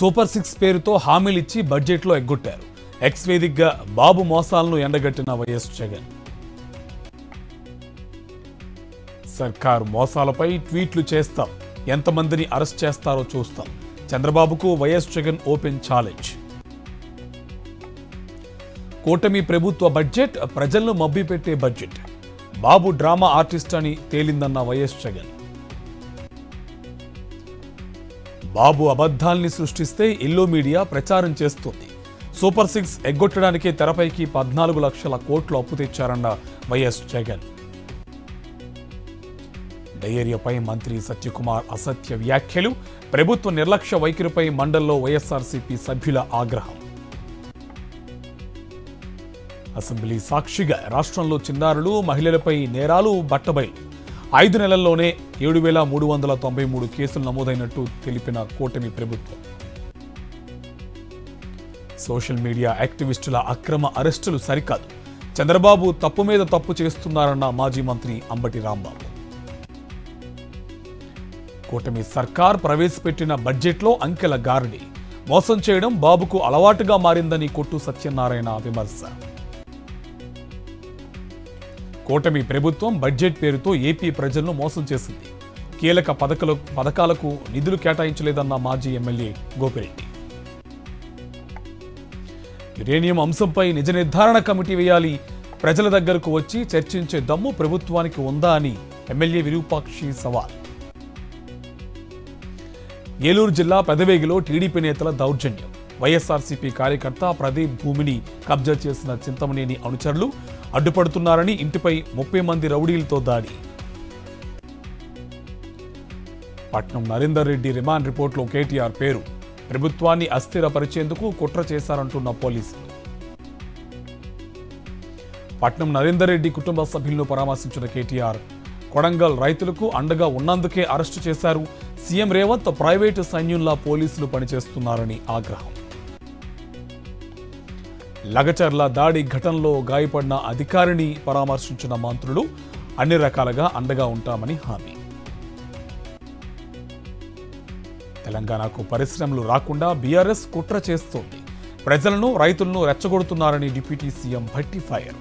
Super 6 పేరుతో హామీలిచ్చి బడ్జెట్లో ఎగ్గొట్టారు. X వేదికగా బాబు మోసాలను ఎండగట్టిన వైఎస్ జగన్. సర్కారు మోసాలపై ట్వీట్లు చేస్తాం, ఎంతమందిని అరెస్ట్ చేస్తారో చూస్తాం. చంద్రబాబుకు వైఎస్ జగన్ ఓపెన్ ఛాలెంజ్. కూటమి ప్రభుత్వ బడ్జెట్ ప్రజలను మభ్యపెట్టే బడ్జెట్. బాబు డ్రామా ఆర్టిస్ట్ అని తేలిందన్న వైఎస్ జగన్. బాబు అబద్ధాల్ని సృష్టిస్తే ఇల్లు మీడియా ప్రచారం చేస్తుంది. సూపర్ 6 ఎగ్గొట్టడానికే తెరపైకి 14 లక్షల కోట్లు అప్పు తెచ్చారన్న వైఎస్ జగన్. డయేరియాపై మంత్రి సత్యకుమార్ అసత్య వ్యాఖ్యలు. ప్రభుత్వ నిర్లక్ష్య వైఖరిపై మండల్లో వైఎస్ఆర్సీపీ సభ్యుల ఆగ్రహం. అసెంబ్లీ సాక్షిగా రాష్ట్రంలో చిన్నారులు, మహిళలపై నేరాలు బట్టబయలు. 5 నెలల్లోనే 7,393 కేసులు నమోదైనట్టు తెలిపిన కూటమి ప్రభుత్వం. సోషల్ మీడియా యాక్టివిస్టుల అక్రమ అరెస్టులు సరికాదు. చంద్రబాబు తప్పు మీద తప్పు చేస్తున్నారన్న మాజీ మంత్రి అంబటి రాంబాబు. కూటమి సర్కార్ ప్రవేశపెట్టిన బడ్జెట్లో అంకెల గారడి. మోసం చేయడం బాబుకు అలవాటుగా మారిందని కొట్టు సత్యనారాయణ విమర్శ. కూటమి ప్రభుత్వం బడ్జెట్ పేరుతో ఏపీ ప్రజలను మోసం చేసింది. కీలక పథకాలకు నిధులు కేటాయించలేదన్న మాజీ ఎమ్మెల్యే గోపిరెడ్డి. యురేనియం అంశంపై నిజ నిర్ధారణ కమిటీ వేయాలి. ప్రజల దగ్గరకు వచ్చి చర్చించే దమ్ము ప్రభుత్వానికి ఉందా అని ఎమ్మెల్యే విరూపాక్షి సవాల్. ఏలూరు జిల్లా పెదవేగిలో టీడీపీ నేతల దౌర్జన్యం. వైఎస్ఆర్సీపీ కార్యకర్త ప్రదీప్ భూమిని కబ్జా చేసిన చింతమనేని అనుచరులు అడ్డుపడుతున్నారని ఇంటిపై 30 మంది రౌడీలతో దాడి. పట్నం నరేందర్ రెడ్డి రిమాండ్ రిపోర్టులో కేటీఆర్ పేరు. ప్రభుత్వాన్ని అస్థిరపరిచేందుకు కుట్ర చేశారంటున్న పోలీసులు. పట్నం నరేందర్ రెడ్డి కుటుంబ సభ్యులను పరామర్శించిన కేటీఆర్. కొడంగల్ రైతులకు అండగా ఉన్నందుకే అరెస్టు చేశారు. సీఎం రేవంత్ ప్రైవేటు సైన్యంలా పోలీసులు పనిచేస్తున్నారని ఆగ్రహం. లగచర్ల దాడి ఘటనలో గాయపడిన అధికారిని పరామర్శించిన మంత్రులు. అన్ని రకాలుగా అండగా ఉంటామని హామీ. తెలంగాణకు పరిశ్రమలు రాకుండా బీఆర్ఎస్ కుట్ర చేస్తోంది. ప్రజలను, రైతులను రెచ్చగొడుతున్నారని డిప్యూటీ సీఎం భట్టి ఫైర్.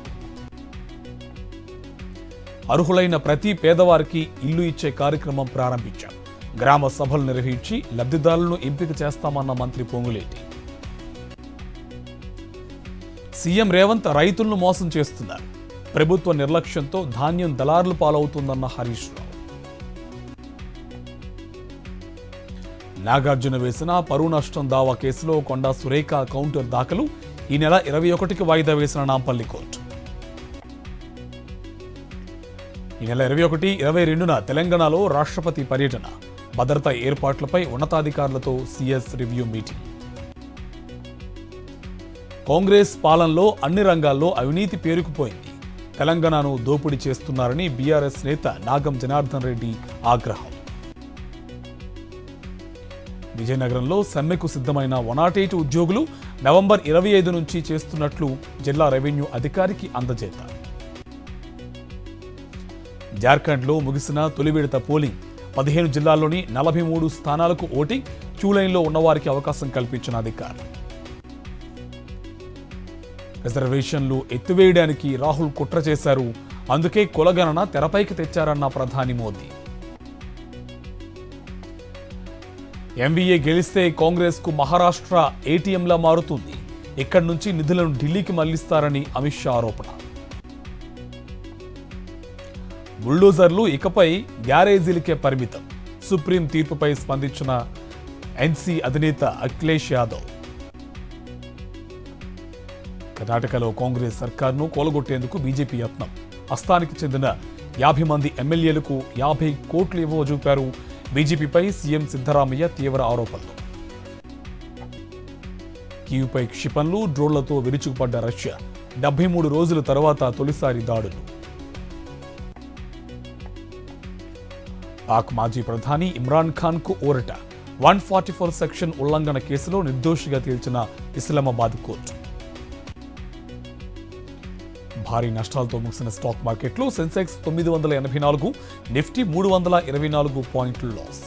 అర్హులైన ప్రతి పేదవారికి ఇల్లు ఇచ్చే కార్యక్రమం ప్రారంభించాం. గ్రామ సభలు నిర్వహించి లబ్ధిదారులను ఎంపిక చేస్తామన్న మంత్రి పొంగులేటి. సీఎం రేవంత్ రైతులను మోసం చేస్తున్నారు. ప్రభుత్వ నిర్లక్ష్యంతో ధాన్యం దళారుల పాలవుతుందన్న హరీష్ రావు. నాగార్జున వేసిన పరువు నష్టం దావా కేసులో కొండా సురేఖ కౌంటర్ దాఖలు. ఈ నెల 21కి వాయిదా వేసిన నాంపల్లి కోర్టు. ఈ నెల 21, 22న తెలంగాణలో రాష్ట్రపతి పర్యటన. భద్రతా ఏర్పాట్లపై ఉన్నతాధికారులతో సీఎస్ రివ్యూ మీటింగ్. కాంగ్రెస్ పాలనలో అన్ని రంగాల్లో అవినీతి పేరుకుపోయింది. తెలంగాణను దోపిడీ చేస్తున్నారని బీఆర్ఎస్ నేత నాగం జనార్దన్ రెడ్డి ఆగ్రహం. విజయనగరంలో సమ్మెకు సిద్ధమైన 108 ఉద్యోగులు నవంబర్ 25 నుంచి చేస్తున్నట్లు జిల్లా రెవెన్యూ అధికారికి అందజేత. జార్ఖండ్లో ముగిసిన తొలి విడత పోలింగ్. 15 జిల్లాల్లోని 43 స్థానాలకు ఓటింగ్. క్యూలైన్లో ఉన్నవారికి అవకాశం కల్పించిన అధికారులు. రిజర్వేషన్లు ఎత్తివేయడానికి రాహుల్ కుట్ర చేశారు. అందుకే కులగణన తెరపైకి తెచ్చారన్న ప్రధాని మోదీ. ఎంవీఏ గెలిస్తే కాంగ్రెస్కు మహారాష్ట్ర ఏటీఎంలా మారుతుంది. ఇక్కడి నుంచి నిధులను ఢిల్లీకి మళ్లిస్తారని అమిత్ షా ఆరోపణ. బుల్డోజర్లు ఇకపై గ్యారేజీలకే పరిమితం. సుప్రీం తీర్పుపై స్పందించిన ఎన్సీ అధినేత అఖిలేష్ యాదవ్. కర్ణాటకలో కాంగ్రెస్ సర్కార్ను కూలగొట్టేందుకు బీజేపీ యత్నం. హస్తానికి చెందిన 50 మంది ఎమ్మెల్యేలకు 50 కోట్లు ఇవ్వజూపారు. బీజేపీపై సీఎం సిద్ధరామయ్య తీవ్ర ఆరోపణలు. కీవ్పై క్షిపణులు, డ్రోన్లతో విరుచుకుపడ్డ రష్యా. 73 రోజుల తర్వాత తొలిసారి దాడులు. పాక్ మాజీ ప్రధాని ఇమ్రాన్ ఖాన్ కు ఊరట. 144 సెక్షన్ ఉల్లంఘన కేసులో నిర్దోషిగా తేల్చిన ఇస్లామాబాద్ కోర్టు. భారీ నష్టాలతో ముగిసిన స్టాక్ మార్కెట్లో సెన్సెక్స్ 984, నిఫ్టీ 324 పాయింట్లు లాస్.